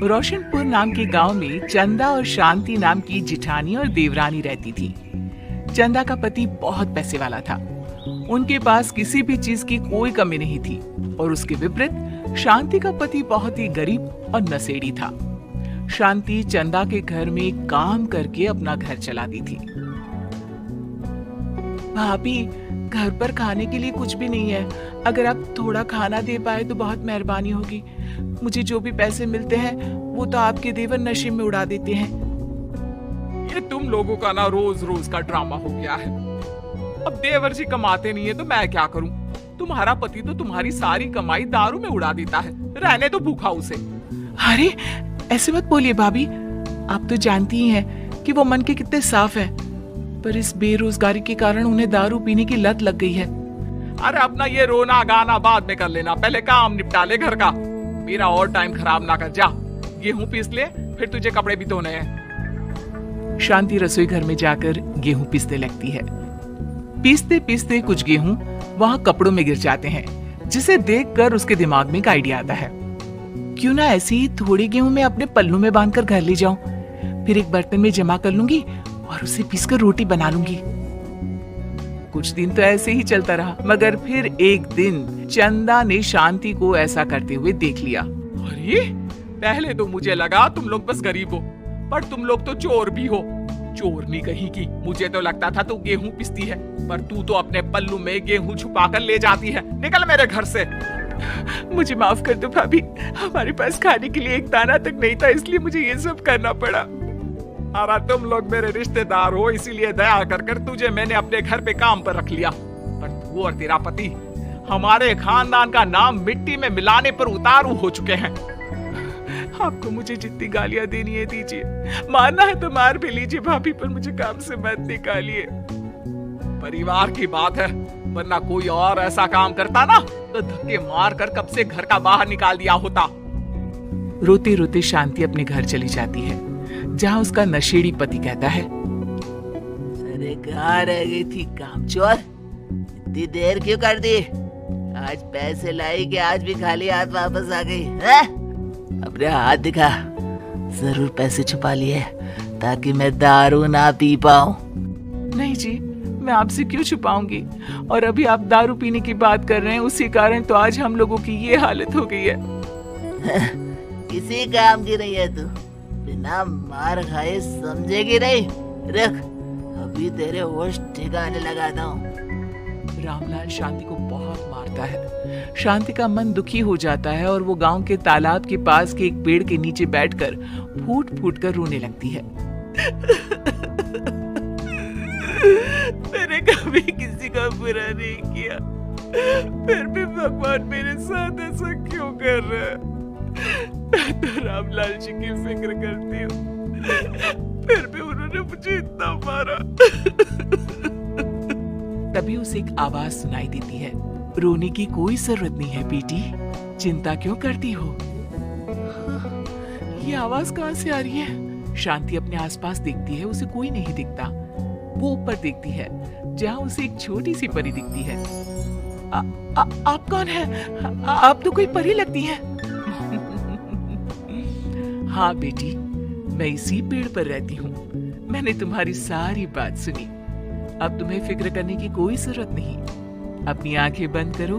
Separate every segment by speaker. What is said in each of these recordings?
Speaker 1: रोशनपुर नाम के गांव में चंदा और शांति नाम की जिठानी और देवरानी रहती थी। चंदा का पति बहुत पैसे वाला था। उनके पास किसी भी चीज की कोई कमी नहीं थी और उसके विपरीत शांति का पति बहुत ही गरीब और नशेड़ी था। शांति चंदा के घर में काम करके अपना घर चलाती थी। भाभी, घर पर खाने के लिए कुछ भी नहीं है। अगर आप थोड़ा खाना दे पाए तो बहुत मेहरबानी होगी। मुझे जो भी पैसे मिलते हैं वो तो आपके देवर नशे में उड़ा देते हैं।
Speaker 2: ये तुम लोगों का ना रोज रोज का ड्रामा हो गया है। अब देवर जी कमाते नहीं है तो मैं क्या करूं? तुम्हारा पति तो तुम्हारी सारी कमाई दारू में उड़ा देता है। रहने तो भूखा उसे।
Speaker 1: अरे ऐसे मत बोलिए भाभी, आप तो जानती ही हैं कि वो मन के कितने साफ है, पर इस बेरोजगारी के कारण उन्हें दारू पीने की लत लग गई है।
Speaker 2: अरे अपना ये रोना गाना बाद में कर लेना, पहले काम निपटा ले घर का। मेरा और टाइम खराब ना कर। जा गेहूं पीस ले, फिर तुझे कपड़े भी धोने हैं।
Speaker 1: शांति रसोई घर में जाकर गेहूं पीसने लगती है। पीसते पीसते कुछ गेहूं वहां कपड़ों में गिर जाते हैं, जिसे देखकर उसके दिमाग में एक आइडिया आता है। क्यों ना ऐसे ही थोड़े गेहूं मैं अपने पल्लू में बांधकर घर ले जाऊं, फिर एक बर्तन में जमा कर लूंगी और उसे पीसकर रोटी बना लूंगी। कुछ दिन तो ऐसे ही चलता रहा, मगर फिर एक दिन चंदा ने शांति को ऐसा करते हुए देख लिया।
Speaker 2: अरे पहले तो मुझे लगा तुम लोग बस गरीब हो, पर तुम लोग तो चोर भी हो। चोरनी कहीं की। मुझे तो लगता था तू गेहूं पिसती है, पर तू तो अपने पल्लू में गेहूं छुपा कर ले जाती है। निकल मेरे घर से।
Speaker 1: मुझे माफ कर दो भाभी, हमारे पास खाने के लिए एक दाना तक नहीं था, इसलिए मुझे ये सब करना पड़ा।
Speaker 2: अरे तुम लोग मेरे रिश्तेदार हो, इसीलिए दया कर कर तुझे मैंने अपने घर पे काम पर रख लिया, पर तू और तेरा पति हमारे खानदान का नाम मिट्टी में मिलाने पर उतारू हो चुके हैं।
Speaker 1: आपको मुझे जितनी गालियां देनी है दीजिए, मारना है तो मार भी लीजिए भाभी, पर मुझे काम से मत निकालिए।
Speaker 2: परिवार की बात है, वरना कोई और ऐसा काम करता ना तो धक्के मार कर कब से घर का बाहर निकाल दिया होता।
Speaker 1: रोते रोते शांति अपने घर चली जाती है, जहाँ उसका नशेड़ी पति कहता है,
Speaker 3: अरे कहाँ रह गई थी कामचोर? इतनी देर क्यों कर दी? आज पैसे लाई कि आज भी खाली हाथ वापस आ गई है? अपने हाथ दिखा। जरूर पैसे छुपा लिए ताकि मैं दारू ना पी पाऊं।
Speaker 1: नहीं जी, मैं आपसे क्यों छुपाऊंगी? और अभी आप दारू पीने की बात कर रहे हैं, उसी कारण तो आज हम लोगों की ये हालत हो गई है।
Speaker 3: किसी काम की नहीं है तू, बिना मार खाए समझेगी नहीं। रख, अभी तेरे होश ठिकाने लगाता हूँ।
Speaker 1: रामलाल शांति को बहुत मारता है। शांति का मन दुखी हो जाता है और वो गांव के तालाब के पास के एक पेड़ के नीचे बैठकर फूट फूट कर रोने लगती है। मैंने कभी किसी का बुरा नहीं किया, फिर भी भगवान मेरे साथ ऐसा क्यों कर रहा है? मैं तो रामलाल जी की फिक्र करती हूँ, फिर भी उन्होंने मुझे इतना मारा। तभी उसे एक आवाज सुनाई देती है, रोने की कोई जरूरत नहीं है बेटी, चिंता क्यों करती हो? ये आवाज कहाँ से आ रही है? शांति अपने आसपास देखती है, उसे कोई नहीं दिखता। वो ऊपर देखती है, जहाँ उसे एक छोटी सी परी दिखती है। आप कौन है? आप तो कोई परी लगती हैं। हाँ बेटी, मैं इसी पेड़ पर रहती हूँ। मैंने तुम्हारी सारी बात सुनी, अब तुम्हें फिक्र करने की कोई जरूरत नहीं। अपनी आंखें बंद करो।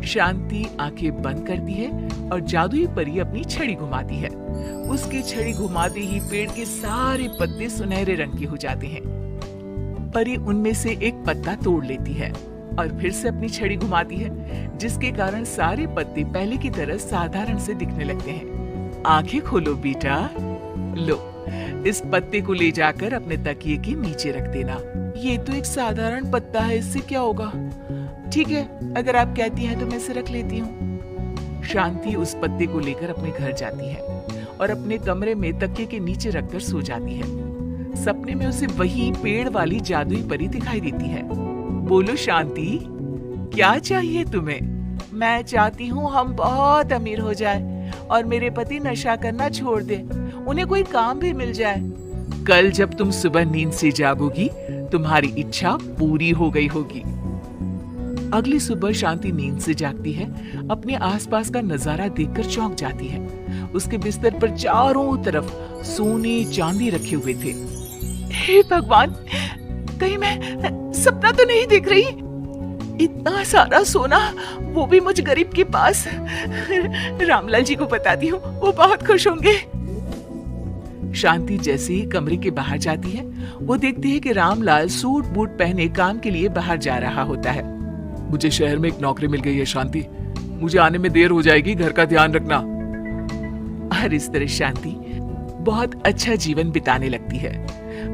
Speaker 1: शांति आंखें बंद करती है और जादुई परी अपनी छड़ी घुमाती है। उसकी छड़ी घुमाते ही पेड़ के सारे पत्ते सुनहरे रंग के हो जाते हैं। परी उनमें से एक पत्ता तोड़ लेती है और फिर से अपनी छड़ी घुमाती है, जिसके कारण सारे पत्ते पहले की तरह साधारण से दिखने लगते हैं। आंखें खोलो बेटा। लो, इस पत्ते को ले जाकर अपने तकिए के नीचे रख देना। ये तो एक साधारण पत्ता है, इससे क्या होगा? ठीक है, अगर आप कहती हैं तो मैं इसे रख लेती हूँ। शांति उस पत्ते को लेकर अपने घर जाती है और अपने कमरे में तकिए के नीचे रखकर सो जाती है। सपने में उसे वही पेड़ वाली जादुई परी दिखाई देती है। बोलो शांति, क्या चाहिए तुम्हें? मैं चाहती हूँ हम बहुत अमीर हो जाए और मेरे पति नशा करना छोड़ दे, उन्हें कोई काम भी मिल जाए। कल जब तुम सुबह नींद से जागोगी, तुम्हारी इच्छा पूरी हो गई होगी। अगली सुबह शांति नींद से जागती है, अपने आसपास का नजारा देखकर चौंक जाती है। उसके बिस्तर पर चारों तरफ सोने चांदी रखे हुए थे। हे भगवान, कहीं मैं सपना तो नहीं देख रही? इतना सारा सोना, वो भी मुझ गरीब के पास। रामलाल जी को बताती हूँ, वो बहुत खुश होंगे। शांति जैसे ही कमरे के बाहर जाती है, वो देखती है कि रामलाल सूट बूट पहने काम के लिए बाहर जा रहा होता है।
Speaker 2: मुझे शहर में एक नौकरी मिल गई है शांति, मुझे आने में देर हो जाएगी, घर का ध्यान रखना।
Speaker 1: और इस तरह शांति बहुत अच्छा जीवन बिताने लगती है।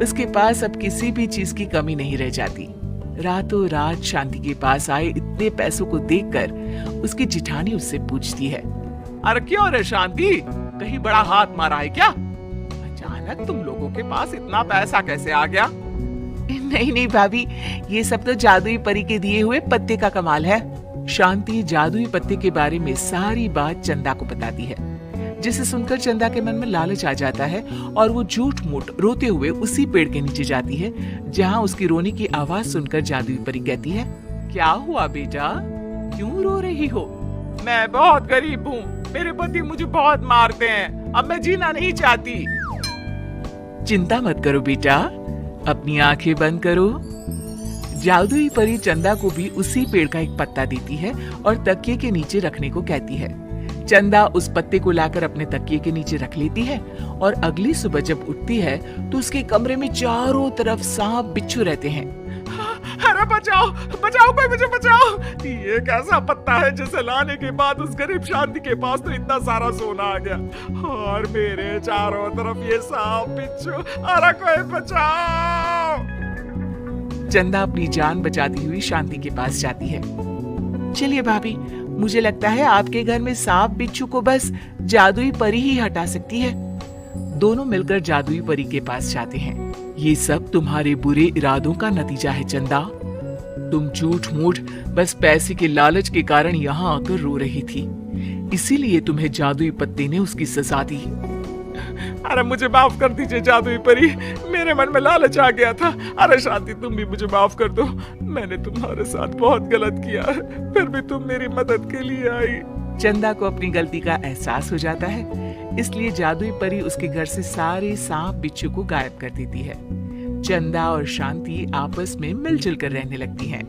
Speaker 1: उसके पास अब किसी भी चीज की कमी नहीं रह जाती। रातों रात शांति के पास आए इतने पैसों को देखकर उसकी जिठानी उससे पूछती है,
Speaker 2: अरे क्यों रे शांति, कहीं बड़ा हाथ मारा है क्या? अचानक तुम लोगों के पास इतना पैसा कैसे आ गया?
Speaker 1: नहीं नहीं भाभी, ये सब तो जादुई परी के दिए हुए पत्ते का कमाल है। शांति जादुई पत्ते के बारे में सारी बात चंदा को बताती है, जिसे सुनकर चंदा के मन में लालच आ जाता है और वो झूठ मूठ रोते हुए उसी पेड़ के नीचे जाती है जहाँ उसकी रोने की आवाज सुनकर जादुई परी कहती है,
Speaker 2: क्या हुआ बेटा, क्यों रो रही हो? मैं बहुत गरीब हूँ, मेरे पति मुझे बहुत मारते हैं, अब मैं जीना नहीं चाहती।
Speaker 1: चिंता मत करो बेटा, अपनी आंखें बंद करो। जादुई परी चंदा को भी उसी पेड़ का एक पत्ता देती है और तकिए के नीचे रखने को कहती है। चंदा उस पत्ते को लाकर अपने तकिए के नीचे रख लेती है और अगली सुबह जब उठती है तो उसके कमरे में चारों तरफ सांप बिच्छू रहते हैं।
Speaker 2: अरे बचाओ बचाओ, कोई मुझे बचाओ, ये कैसा पत्ता है जिसे लाने के बाद उस गरीब शांति के पास तो इतना सारा सोना आ गया और मेरे चारों तरफ ये सांप बिच्छू, अरे कोई बचाओ।
Speaker 1: चंदा अपनी जान बचाती हुई शांति के पास जाती है। चलिए भाभी, मुझे लगता है आपके घर में सांप बिच्छू को बस जादुई परी ही हटा सकती है। दोनों मिलकर जादुई परी के पास जाते हैं। ये सब तुम्हारे बुरे इरादों का नतीजा है चंदा। तुम झूठ मूठ बस पैसे के लालच के कारण यहाँ आकर रो रही थी, इसीलिए तुम्हें जादुई पत्ते ने उसकी सजा दी।
Speaker 2: अरे मुझे माफ कर दीजिए जादुई परी, मेरे मन में लालच आ गया था। अरे शांति, तुम भी मुझे माफ कर दो, मैंने तुम्हारे साथ बहुत गलत किया, फिर भी तुम मेरी मदद के लिए आई।
Speaker 1: चंदा को अपनी गलती का एहसास हो जाता है, इसलिए जादुई परी उसके घर से सारे सांप बिच्छू को गायब कर देती है। चंदा और शांति आपस में मिलजुल कर रहने लगती हैं।